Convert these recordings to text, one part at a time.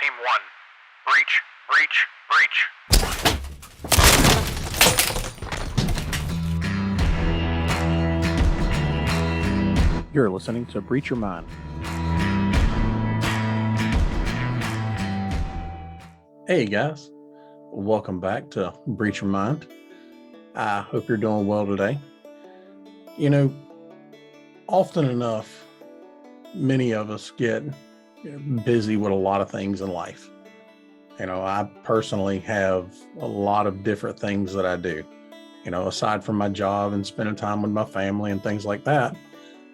Team 1. Breach, breach, breach. You're listening to Breach Your Mind. Hey guys, welcome back to Breach Your Mind. I hope you're doing well today. You know, often enough, many of us get busy with a lot of things in life. You know, I personally have a lot of different things that I do. You know, aside from my job and spending time with my family and things like that,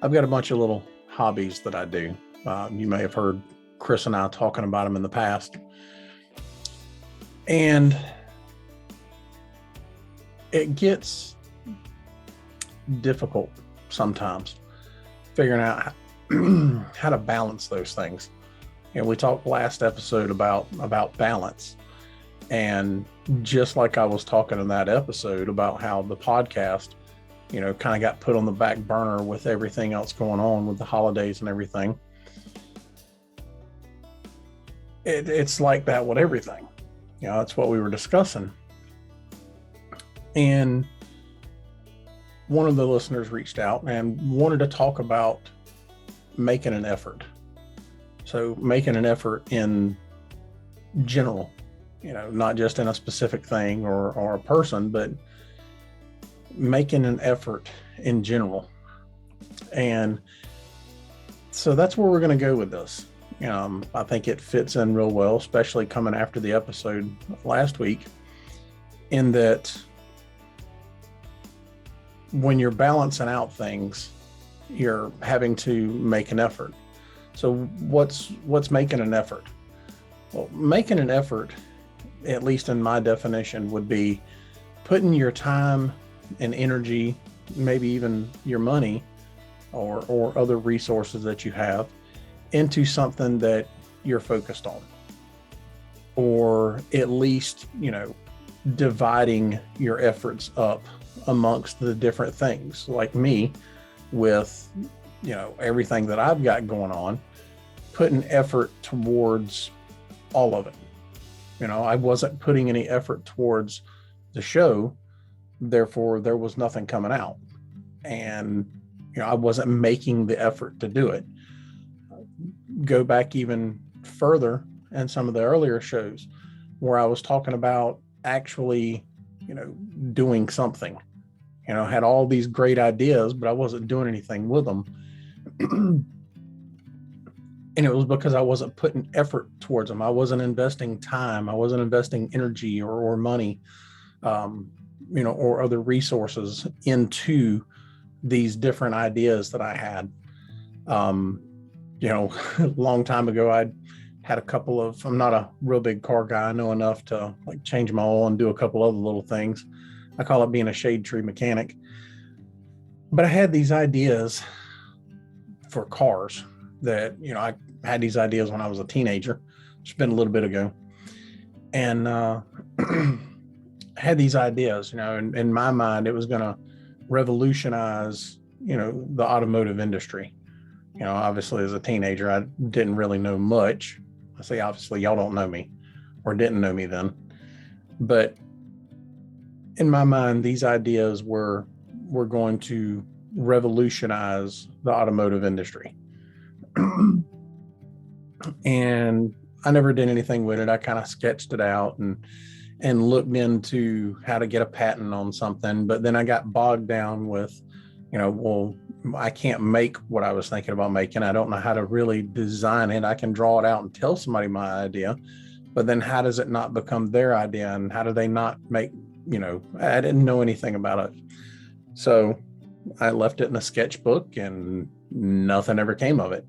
I've got a bunch of little hobbies that I do. You may have heard Chris and I talking about them in the past. And it gets difficult sometimes figuring out how to balance those things. And we talked last episode about balance. And just like I was talking in that episode about how the podcast, you know, kind of got put on the back burner with everything else going on with the holidays and everything. It's like that with everything. You know, that's what we were discussing. And one of the listeners reached out and wanted to talk about making an effort. So making an effort in general, you know, not just in a specific thing or a person, but making an effort in general. And so that's where we're going to go with this. I think it fits in real well, especially coming after the episode last week, in that when you're balancing out things, you're having to make an effort. So what's making an effort? Well, making an effort, at least in my definition, would be putting your time and energy, maybe even your money or other resources that you have into something that you're focused on, or at least, you know, dividing your efforts up amongst the different things. Like me, with, you know, everything that I've got going on, putting effort towards all of it. You know, I wasn't putting any effort towards the show, therefore there was nothing coming out. And, you know, I wasn't making the effort to do it. Go back even further in some of the earlier shows where I was talking about actually, you know, doing something. You know, had all these great ideas, but I wasn't doing anything with them. And it was because I wasn't putting effort towards them. I wasn't investing time. I wasn't investing energy or money, you know, or other resources into these different ideas that I had. You know, a long time ago, I had a couple of, I'm not a real big car guy. I know enough to like change my oil and do a couple other little things. I call it being a shade tree mechanic. But I had these ideas for cars that, you know, I had these ideas when I was a teenager. It's been a little bit ago. And I had these ideas, you know, in my mind, it was going to revolutionize, you know, the automotive industry. You know, obviously as a teenager, I didn't really know much. I say, obviously, y'all don't know me or didn't know me then. But in my mind, these ideas were going to revolutionize the automotive industry. And I never did anything with it. I kind of sketched it out and looked into how to get a patent on something. But then I got bogged down with, you know, well, I can't make what I was thinking about making. I don't know how to really design it. I can draw it out and tell somebody my idea, but then how does it not become their idea? And how do they not make, you know, I didn't know anything about it. So I left it in a sketchbook and nothing ever came of it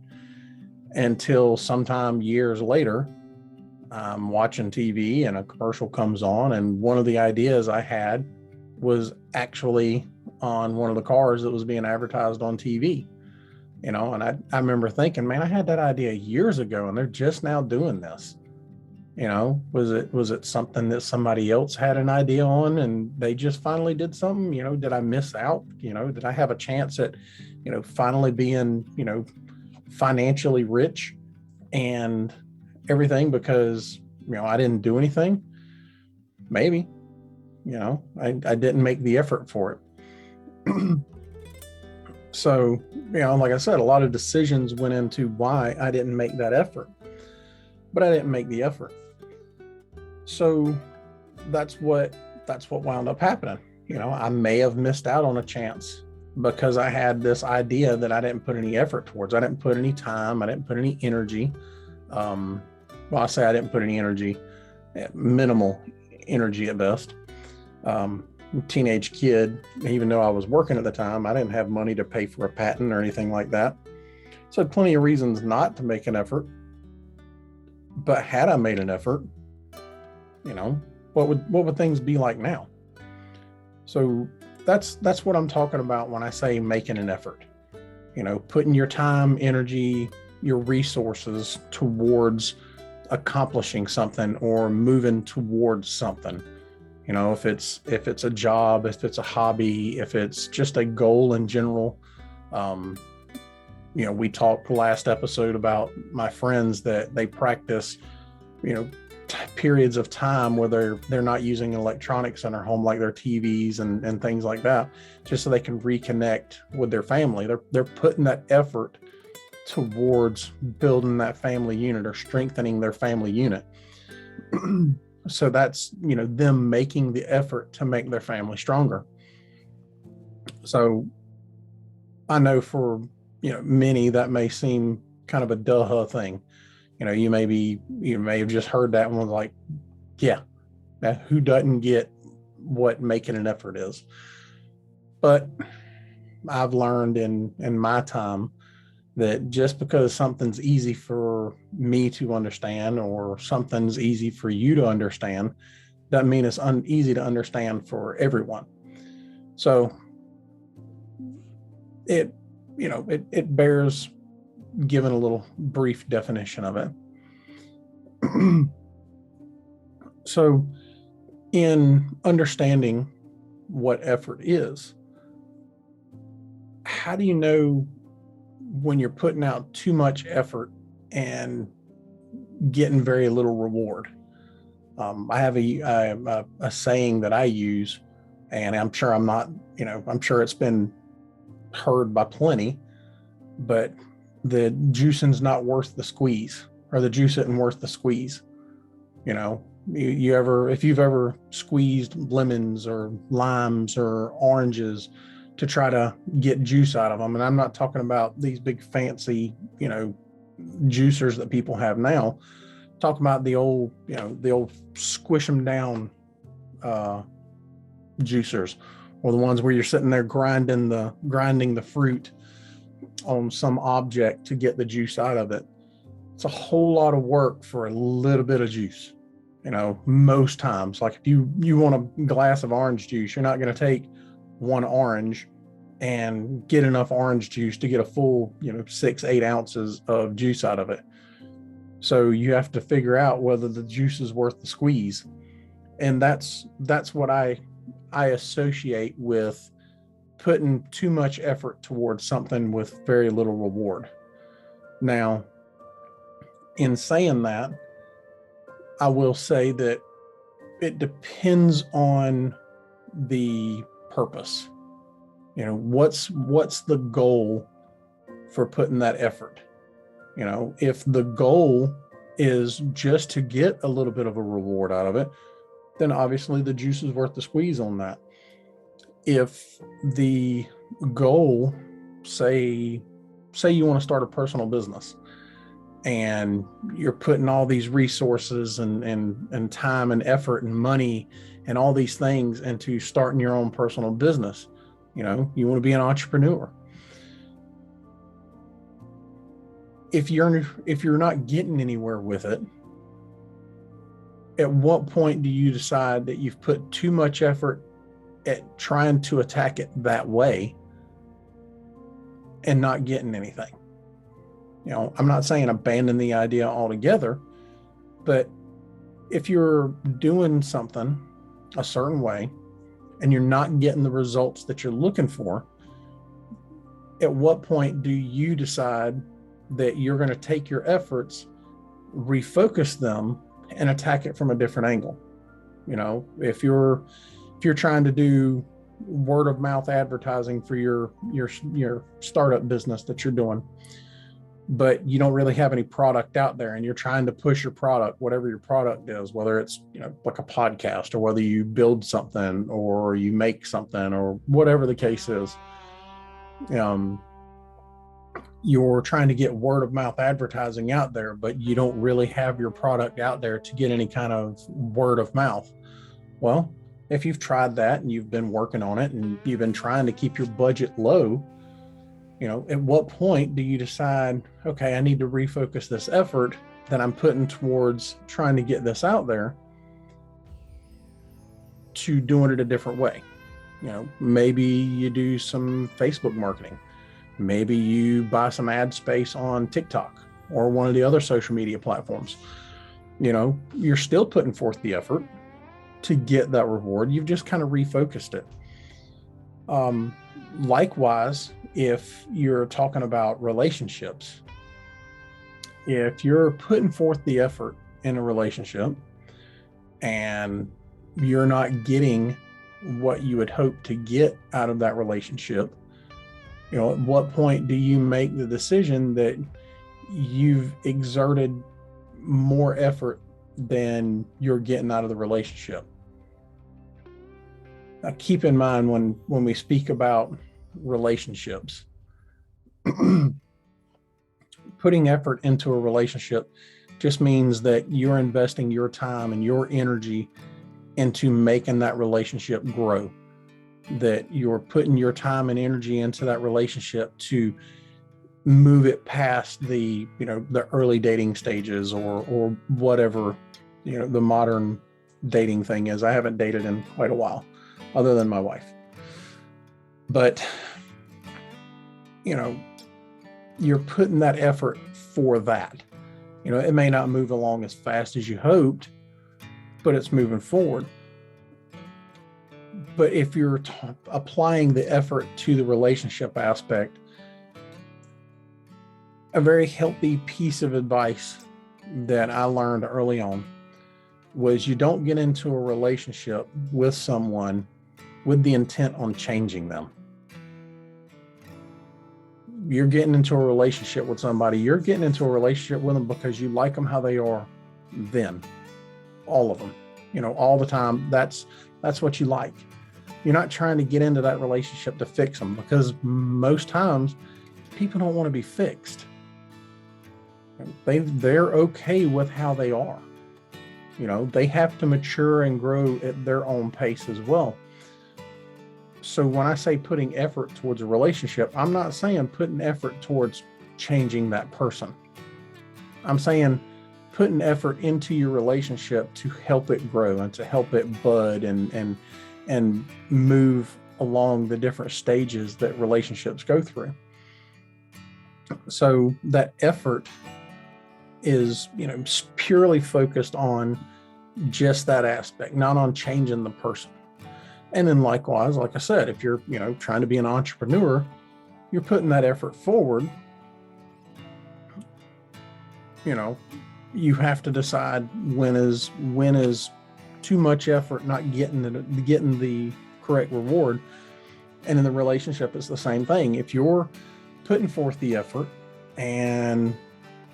until sometime years later. I'm watching TV and a commercial comes on, and one of the ideas I had was actually on one of the cars that was being advertised on TV, you know, and I remember thinking, man, I had that idea years ago and they're just now doing this. You know, was it something that somebody else had an idea on and they just finally did something? You know, did I miss out? You know, did I have a chance at, you know, finally being, you know, financially rich and everything because, I didn't do anything? Maybe, I didn't make the effort for it. So, like I said, a lot of decisions went into why I didn't make that effort, but I didn't make the effort. So that's what wound up happening. I may have missed out on a chance because I had this idea that I didn't put any effort towards. I didn't put any time. I didn't put any energy. Well, I say I didn't put any energy, minimal energy at best. Teenage kid, even though I was working at the time, I didn't have money to pay for a patent or anything like that. So I had plenty of reasons not to make an effort. But had I made an effort, what would things be like now? So that's what I'm talking about when I say making an effort. Putting your time, energy, your resources towards accomplishing something or moving towards something. If it's a job, if it's a hobby, if it's just a goal in general. We talked last episode about my friends that they practice, periods of time where they're not using electronics in their home, like their TVs and things like that, just so they can reconnect with their family. They're putting that effort towards building that family unit or strengthening their family unit. So that's, them making the effort to make their family stronger. So I know for, many that may seem kind of a duh thing. You may have just heard that and was like, yeah, who doesn't get what making an effort is? But I've learned in my time that just because something's easy for me to understand or something's easy for you to understand, doesn't mean it's easy to understand for everyone. So it bears giving a little brief definition of it. So in understanding what effort is, how do you know when you're putting out too much effort and getting very little reward? I have a saying that I use, and I'm sure I'm sure it's been heard by plenty, but the juicing's not worth the squeeze, or the juice isn't worth the squeeze. If you've ever squeezed lemons or limes or oranges to try to get juice out of them, and I'm not talking about these big fancy, juicers that people have now. I'm talking about the old squish them down juicers, or the ones where you're sitting there grinding the fruit on some object to get the juice out of it. It's a whole lot of work for a little bit of juice. Most times, like if you want a glass of orange juice, you're not going to take one orange and get enough orange juice to get a full 6-8 ounces of juice out of it. So you have to figure out whether the juice is worth the squeeze. And that's what I associate with putting too much effort towards something with very little reward. Now, in saying that, I will say that it depends on the purpose. What's the goal for putting that effort? If the goal is just to get a little bit of a reward out of it, then obviously the juice is worth the squeeze on that. If the goal, say you want to start a personal business, and you're putting all these resources and time and effort and money and all these things into starting your own personal business, you want to be an entrepreneur. If you're not getting anywhere with it, at what point do you decide that you've put too much effort at trying to attack it that way and not getting anything? I'm not saying abandon the idea altogether, but if you're doing something a certain way and you're not getting the results that you're looking for, at what point do you decide that you're going to take your efforts refocus them and attack it from a different angle. You know, if you're trying to do word of mouth advertising for your startup business that you're doing, but you don't really have any product out there, and you're trying to push your product, whatever your product is, whether it's, you know, like a podcast, or whether you build something or you make something, or whatever the case is, you're trying to get word of mouth advertising out there, but you don't really have your product out there to get any kind of word of mouth. Well, if you've tried that and you've been working on it and you've been trying to keep your budget low, you know, at what point do you decide, okay, I need to refocus this effort that I'm putting towards trying to get this out there to doing it a different way? You know, maybe you do some Facebook marketing. Maybe you buy some ad space on TikTok or one of the other social media platforms. You know, you're still putting forth the effort to get that reward. You've just kind of refocused it. Likewise, if you're talking about relationships, if you're putting forth the effort in a relationship and you're not getting what you would hope to get out of that relationship, you know, at what point do you make the decision that you've exerted more effort than you're getting out of the relationship? Now, keep in mind when we speak about relationships, putting effort into a relationship just means that you're investing your time and your energy into making that relationship grow, that you're putting your time and energy into that relationship to move it past the, you know, the early dating stages or whatever, you know, the modern dating thing is. I haven't dated in quite a while, other than my wife. But, you know, you're putting that effort for that. You know, it may not move along as fast as you hoped, but it's moving forward. But if you're applying the effort to the relationship aspect, a very healthy piece of advice that I learned early on was you don't get into a relationship with someone with the intent on changing them. You're getting into a relationship with somebody, you're getting into a relationship with them because you like them how they are then. All of them, you know, all the time. That's what you like. You're not trying to get into that relationship to fix them, because most times people don't want to be fixed. They're okay with how they are. You know, they have to mature and grow at their own pace as well. So when I say putting effort towards a relationship, I'm not saying putting effort towards changing that person. I'm saying putting effort into your relationship to help it grow and to help it bud and move along the different stages that relationships go through. So that effort is, you know, purely focused on just that aspect, not on changing the person. And then likewise, like I said, if you're, you know, trying to be an entrepreneur, you're putting that effort forward. You know, you have to decide when is too much effort not getting the correct reward. And in the relationship, it's the same thing. If you're putting forth the effort and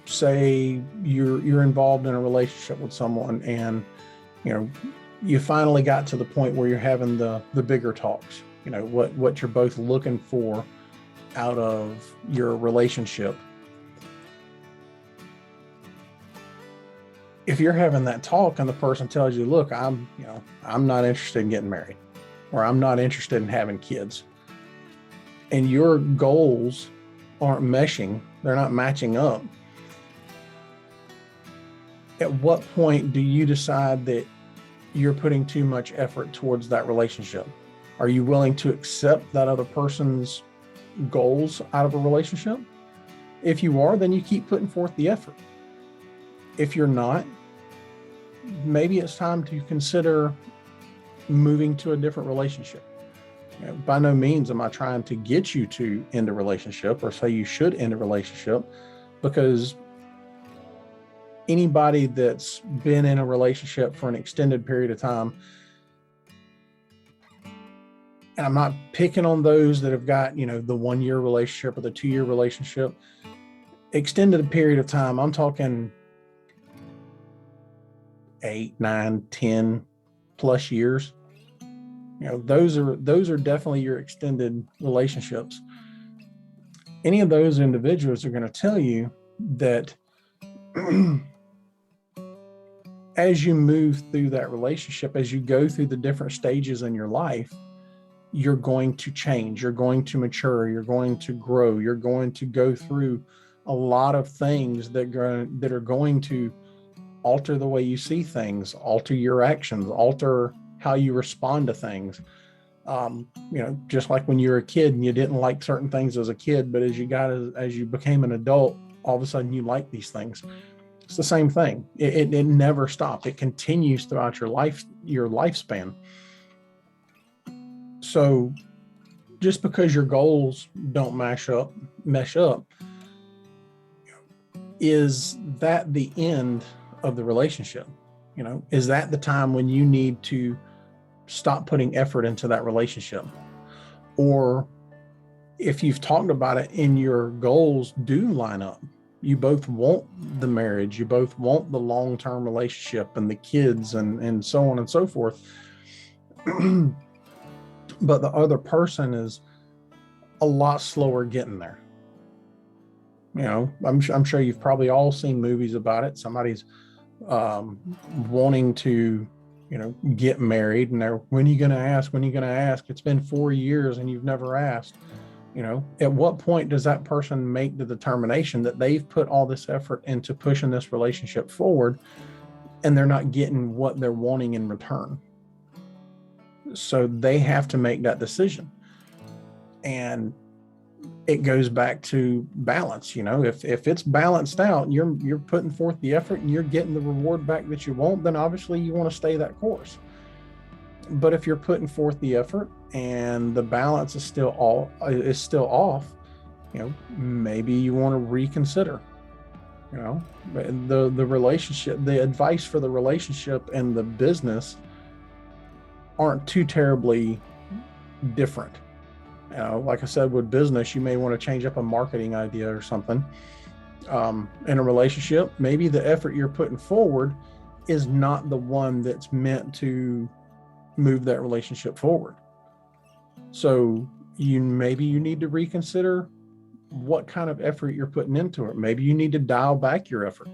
say you're involved in a relationship with someone, and, you know, you finally got to the point where you're having the bigger talks, you know, what you're both looking for out of your relationship. If you're having that talk and the person tells you, look, I'm not interested in getting married, or I'm not interested in having kids, and your goals aren't meshing, they're not matching up, at what point do you decide that you're putting too much effort towards that relationship? Are you willing to accept that other person's goals out of a relationship? If you are, then you keep putting forth the effort. If you're not, maybe it's time to consider moving to a different relationship. You know, by no means am I trying to get you to end a relationship or say you should end a relationship, because anybody that's been in a relationship for an extended period of time, and I'm not picking on those that have got, the 1-year relationship or the 2-year relationship, extended period of time, I'm talking 8, 9, 10 plus years. Those are definitely your extended relationships. Any of those individuals are going to tell you that as you move through that relationship, as you go through the different stages in your life, you're going to change, you're going to mature, you're going to grow, you're going to go through a lot of things that are going to alter the way you see things, alter your actions, alter how you respond to things. Just like when you were a kid and you didn't like certain things as a kid, but as you became an adult, all of a sudden you like these things. It's the same thing. It never stops. It continues throughout your lifespan. So just because your goals don't mesh up, is that the end of the relationship? Is that the time when you need to stop putting effort into that relationship? Or if you've talked about it and your goals do line up, you both want the marriage, you both want the long-term relationship and the kids and so on and so forth, but the other person is a lot slower getting there. I'm sure you've probably all seen movies about it. Somebody's wanting to, get married, and they're, when are you going to ask? When are you going to ask? It's been 4 years and you've never asked. At what point does that person make the determination that they've put all this effort into pushing this relationship forward and they're not getting what they're wanting in return? So they have to make that decision. And it goes back to balance. If it's balanced out, you're putting forth the effort and you're getting the reward back that you want, then obviously you want to stay that course. But if you're putting forth the effort and the balance is still off, maybe you want to reconsider. The relationship, the advice for the relationship and the business aren't too terribly different. Like I said, with business, you may want to change up a marketing idea or something. In a relationship, maybe the effort you're putting forward is not the one that's meant to move that relationship forward. So maybe you need to reconsider what kind of effort you're putting into it. Maybe you need to dial back your effort.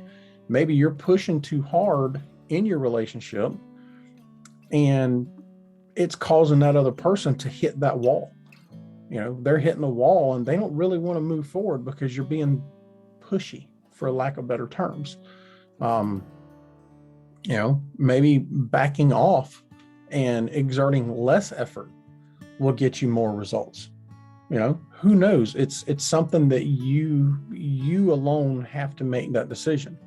Maybe you're pushing too hard in your relationship and it's causing that other person to hit that wall. They're hitting the wall and they don't really want to move forward because you're being pushy, for lack of better terms. Maybe backing off and exerting less effort will get you more results. Who knows? It's something that you alone have to make that decision.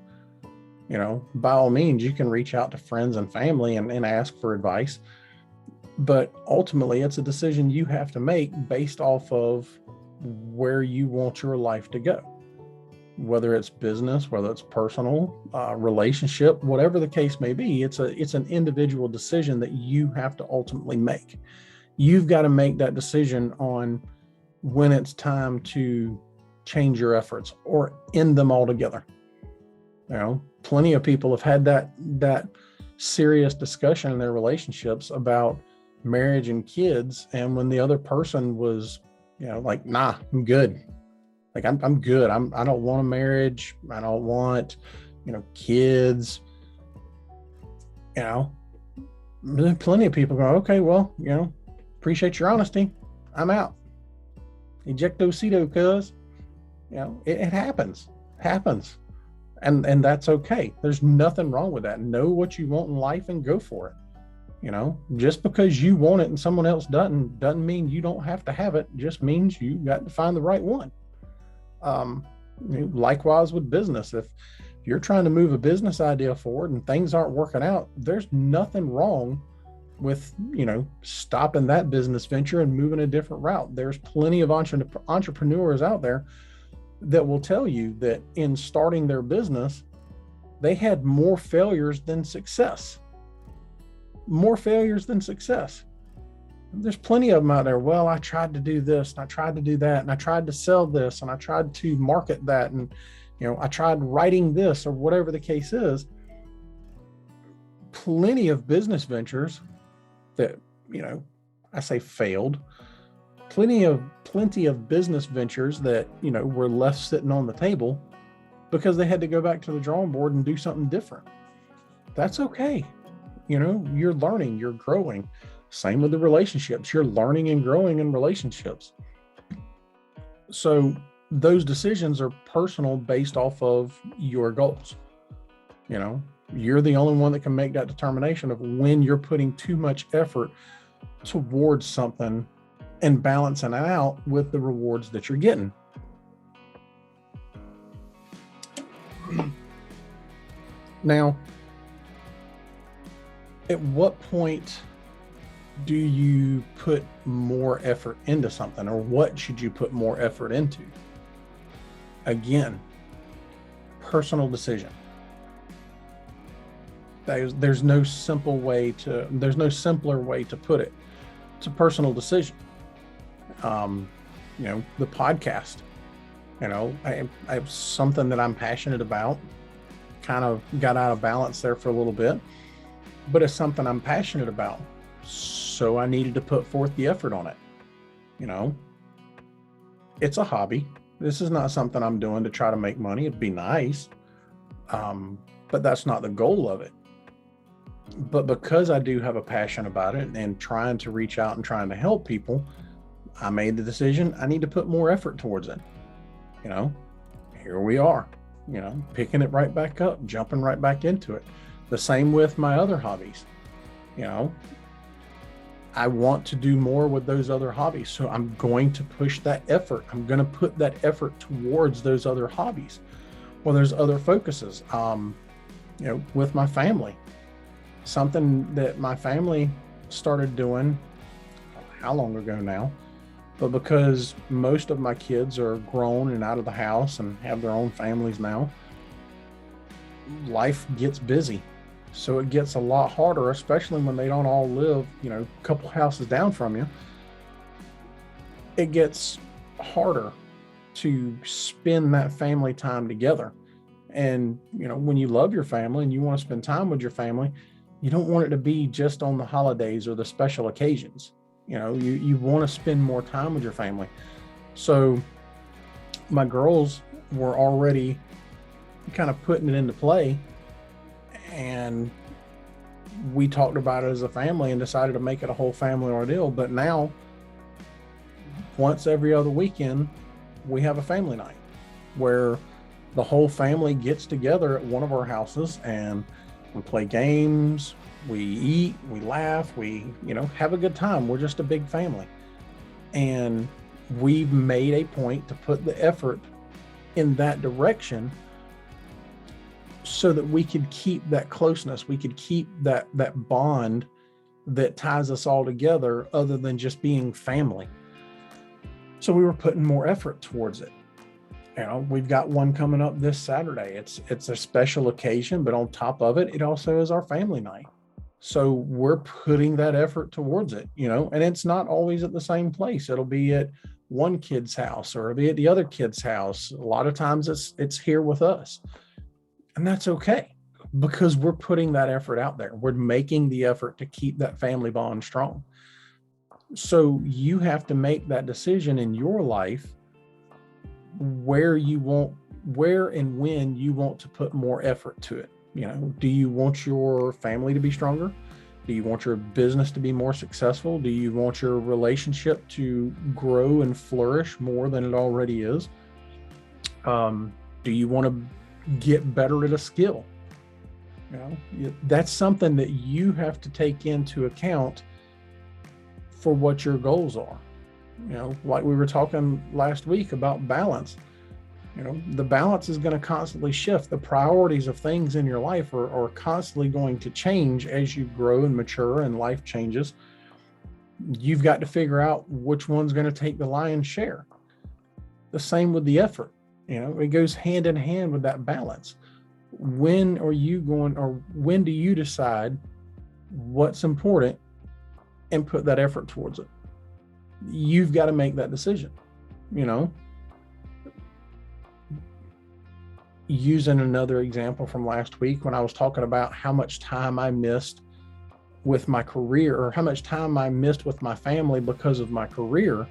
By all means, you can reach out to friends and family and ask for advice. But ultimately, it's a decision you have to make based off of where you want your life to go. Whether it's business, whether it's personal, relationship, whatever the case may be, it's an individual decision that you have to ultimately make. You've got to make that decision on when it's time to change your efforts or end them altogether. Plenty of people have had that serious discussion in their relationships about marriage and kids, and when the other person was like, nah, I'm good, like I'm good, I don't want a marriage, I don't want kids, plenty of people go, okay, well, appreciate your honesty, I'm out, ejectocito, cuz it happens and that's okay. There's nothing wrong with that. Know what you want in life and go for it. Just because you want it and someone else doesn't mean you don't have to have it. Just means you got to find the right one. Likewise with business, if you're trying to move a business idea forward and things aren't working out, there's nothing wrong with stopping that business venture and moving a different route. There's plenty of entrepreneurs out there that will tell you that in starting their business, they had more failures than success. More failures than success. There's plenty of them out there. Well, I tried to do this, and I tried to do that, and I tried to sell this, and I tried to market that, and I tried writing this, or whatever the case is. Plenty of business ventures that, I say failed. Plenty of business ventures that, were left sitting on the table because they had to go back to the drawing board and do something different. That's okay. You're learning, you're growing. Same with the relationships. You're learning and growing in relationships. So those decisions are personal, based off of your goals. You're the only one that can make that determination of when you're putting too much effort towards something and balancing it out with the rewards that you're getting. Now, at what point do you put more effort into something, or what should you put more effort into? Again, personal decision. There's no simpler way to put it. It's a personal decision. The podcast, I have something that I'm passionate about. Kind of got out of balance there for a little bit, but it's something I'm passionate about. So I needed to put forth the effort on it. It's a hobby. This is not something I'm doing to try to make money. It'd be nice. But that's not the goal of it. But because I do have a passion about it and trying to reach out and trying to help people, I made the decision I need to put more effort towards it. Here we are, picking it right back up, jumping right back into it. The same with my other hobbies. I want to do more with those other hobbies. So I'm going to push that effort. I'm going to put that effort towards those other hobbies. Well, there's other focuses, with my family. Something that my family started doing, how long ago now, but because most of my kids are grown and out of the house and have their own families now, life gets busy. So it gets a lot harder, especially when they don't all live, a couple houses down from you. It gets harder to spend that family time together. And, when you love your family and you want to spend time with your family, you don't want it to be just on the holidays or the special occasions. You want to spend more time with your family. So my girls were already kind of putting it into play, and we talked about it as a family and decided to make it a whole family ordeal. But now, once every other weekend, we have a family night where the whole family gets together at one of our houses, and we play games, we eat, we laugh, we, have a good time. We're just a big family. And we've made a point to put the effort in that direction so that we could keep that closeness. We could keep that bond that ties us all together, other than just being family. So we were putting more effort towards it. We've got one coming up this Saturday. It's a special occasion, but on top of it, it also is our family night. So we're putting that effort towards it, and it's not always at the same place. It'll be at one kid's house, or it'll be at the other kid's house. A lot of times it's here with us, and that's okay, because we're putting that effort out there. We're making the effort to keep that family bond strong. So you have to make that decision in your life where and when you want to put more effort to it. Do you want your family to be stronger? Do you want your business to be more successful? Do you want your relationship to grow and flourish more than it already is? Do you want to get better at a skill? That's something that you have to take into account for what your goals are. Like we were talking last week about balance. The balance is going to constantly shift. The priorities of things in your life are constantly going to change as you grow and mature and life changes. You've got to figure out which one's going to take the lion's share. The same with the effort. It goes hand in hand with that balance. when are you going, or when do you decide what's important and put that effort towards it? You've got to make that decision. Using another example from last week, when I was talking about how much time I missed with my career, or how much time I missed with my family because of my career,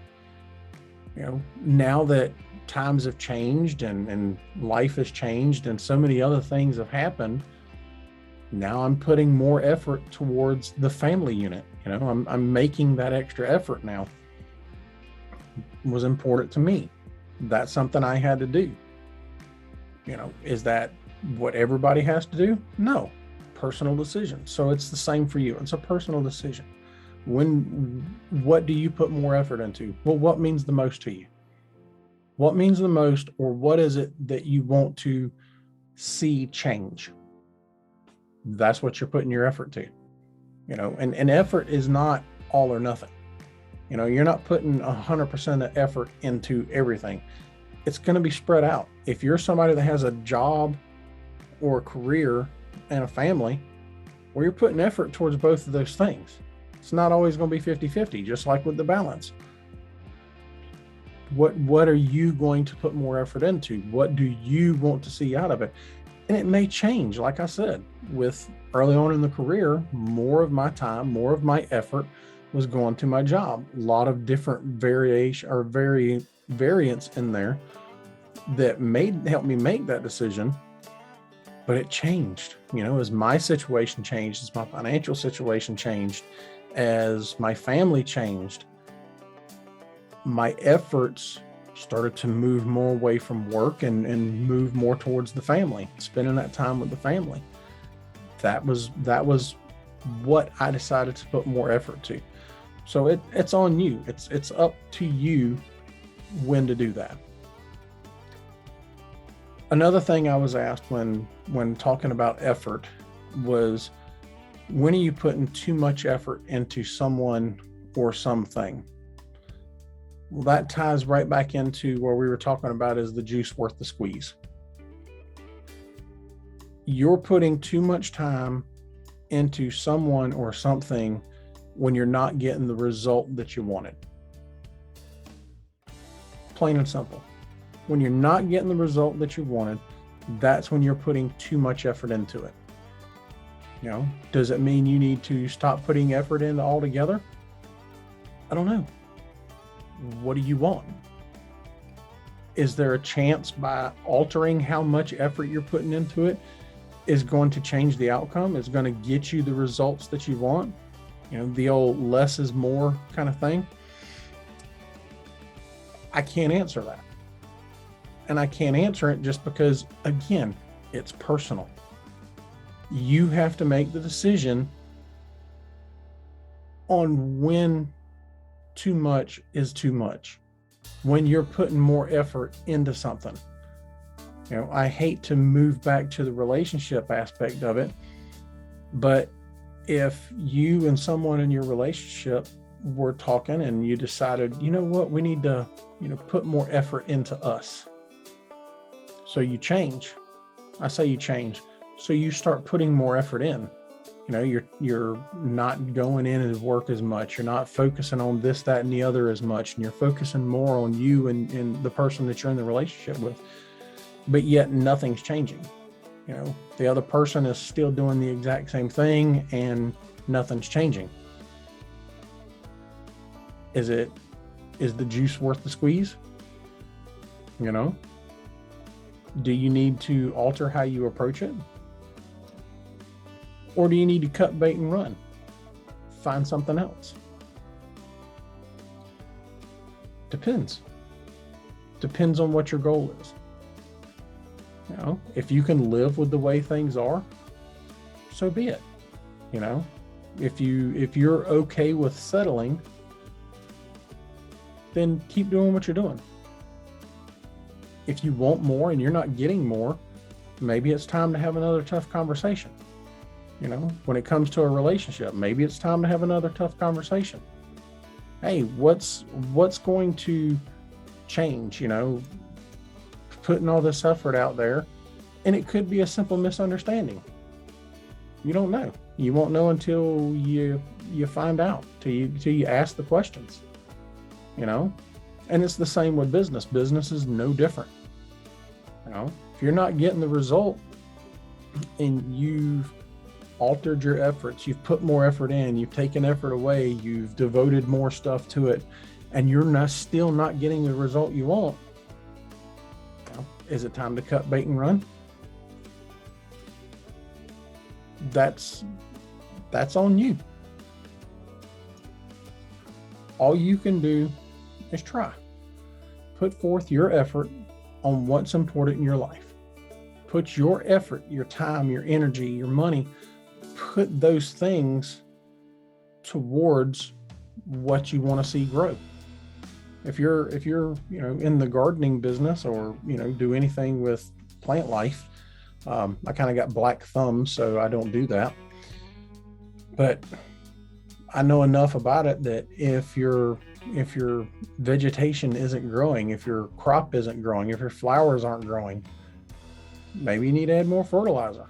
now that times have changed and life has changed and so many other things have happened, now I'm putting more effort towards the family unit. I'm making that extra effort now. It was important to me. That's something I had to do. Is that what everybody has to do? No. Personal decision. So it's the same for you. It's a personal decision. What do you put more effort into? Well, what means the most to you? What means the most, or what is it that you want to see change? That's what you're putting your effort to. And effort is not all or nothing. You're not putting 100% of effort into everything. It's going to be spread out. If you're somebody that has a job or a career and a family, well, you're putting effort towards both of those things. It's not always going to be 50-50, just like with the balance. What are you going to put more effort into? What do you want to see out of it? And it may change. Like I said, with early on in the career, more of my time, more of my effort was going to my job. A lot of different variation or variance in there that helped me make that decision. But it changed, as my situation changed, as my financial situation changed, as my family changed, my efforts started to move more away from work and move more towards the family, spending that time with the family. That was what I decided to put more effort to. So it's on you. It's up to you when to do that. Another thing I was asked when talking about effort was, when are you putting too much effort into someone or something? Well, that ties right back into where we were talking about, is the juice worth the squeeze? You're putting too much time into someone or something when you're not getting the result that you wanted. Plain and simple. When you're not getting the result that you wanted, that's when you're putting too much effort into it. Does it mean you need to stop putting effort in altogether? I don't know. What do you want? Is there a chance by altering how much effort you're putting into it is going to change the outcome? Is going to get you the results that you want? The old less is more kind of thing. I can't answer that. And I can't answer it just because, again, it's personal. You have to make the decision on when too much is too much, when you're putting more effort into something. I hate to move back to the relationship aspect of it, but if you and someone in your relationship were talking and you decided, what, we need to, put more effort into us. So you change. I say you change. So you start putting more effort in. You're not going in and work as much. You're not focusing on this, that, and the other as much. And you're focusing more on you and the person that you're in the relationship with. But yet nothing's changing. The other person is still doing the exact same thing and nothing's changing. Is the juice worth the squeeze? Do you need to alter how you approach it? Or do you need to cut bait and run? Find something else? Depends. Depends on what your goal is. If you can live with the way things are, so be it. If you're okay with settling, then keep doing what you're doing. If you want more and you're not getting more, maybe it's time to have another tough conversation. When it comes to a relationship, maybe it's time to have another tough conversation. Hey, what's going to change? Putting all this effort out there, And it could be a simple misunderstanding. You don't know. You won't know until you find out, till you ask the questions, you know? And it's the same with business. Business is no different. You know, if you're not getting the result and you've altered your efforts, you've put more effort in, you've taken effort away, you've devoted more stuff to it, and you're still not getting the result you want, well, is it time to cut bait and run? That's on you. All you can do is try. Put forth your effort on what's important in your life. Put your effort, your time, your energy, your money, put those things towards what you want to see grow. If you're in the gardening business, or do anything with plant life, I kind of got black thumbs, so I don't do that. But I know enough about it that if your vegetation isn't growing, if your crop isn't growing, if your flowers aren't growing, maybe you need to add more fertilizer.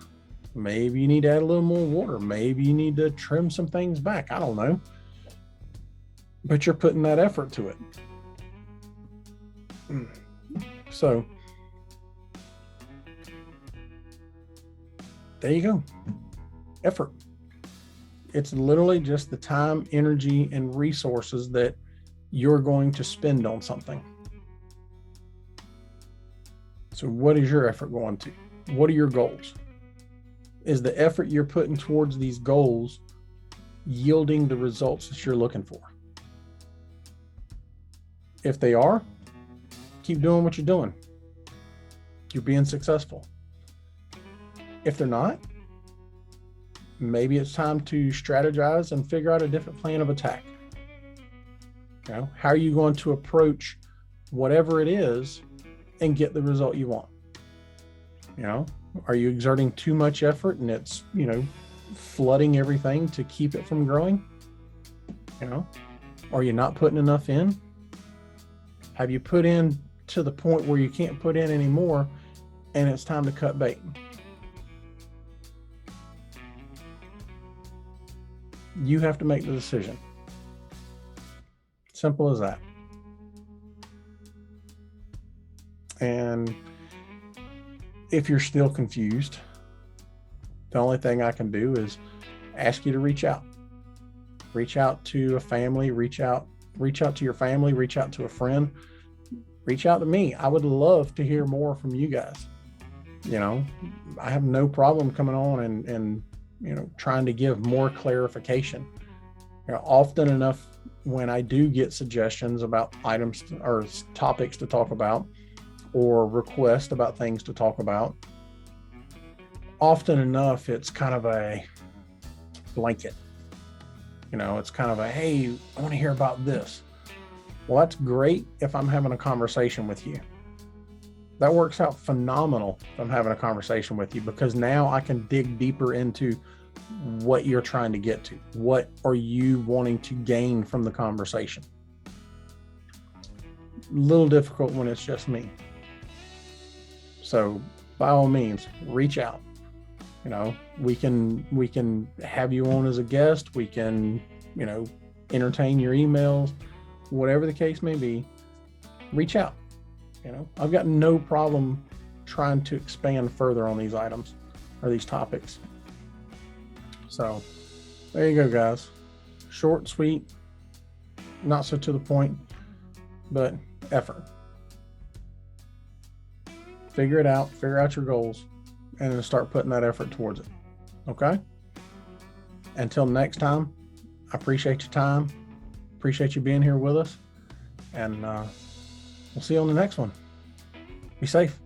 Maybe you need to add a little more water. Maybe you need to trim some things back. I don't know. But you're putting that effort to it. So there you go. Effort. It's literally just the time, energy, and resources that you're going to spend on something. So what is your effort going to? What are your goals? Is the effort you're putting towards these goals yielding the results that you're looking for? If they are, keep doing what you're doing. You're being successful. If they're not, maybe it's time to strategize and figure out a different plan of attack. How are you going to approach whatever it is and get the result you want? Are you exerting too much effort and it's, flooding everything to keep it from growing? Are you not putting enough in? Have you put in to the point where you can't put in anymore and it's time to cut bait? You have to make the decision. Simple as that. And if you're still confused, the only thing I can do is ask you to reach out. Reach out to a family, reach out to your family, reach out to a friend, reach out to me. I would love to hear more from you guys. I have no problem coming on and trying to give more clarification. Often enough, when I do get suggestions about items or topics to talk about, or requests about things to talk about, often enough, it's kind of a blanket. It's kind of a, hey, I want to hear about this. Well, that's great if I'm having a conversation with you. That works out phenomenal if I'm having a conversation with you, because now I can dig deeper into what you're trying to get to. What are you wanting to gain from the conversation? A little difficult when it's just me. So by all means, reach out. We can have you on as a guest. We can, entertain your emails, whatever the case may be. Reach out. I've got no problem trying to expand further on these items or these topics. So there you go, guys. Short, sweet, not so to the point, but effort. Figure it out, figure out your goals, and then start putting that effort towards it. Okay? Until next time, I appreciate your time. Appreciate you being here with us. And we'll see you on the next one. Be safe.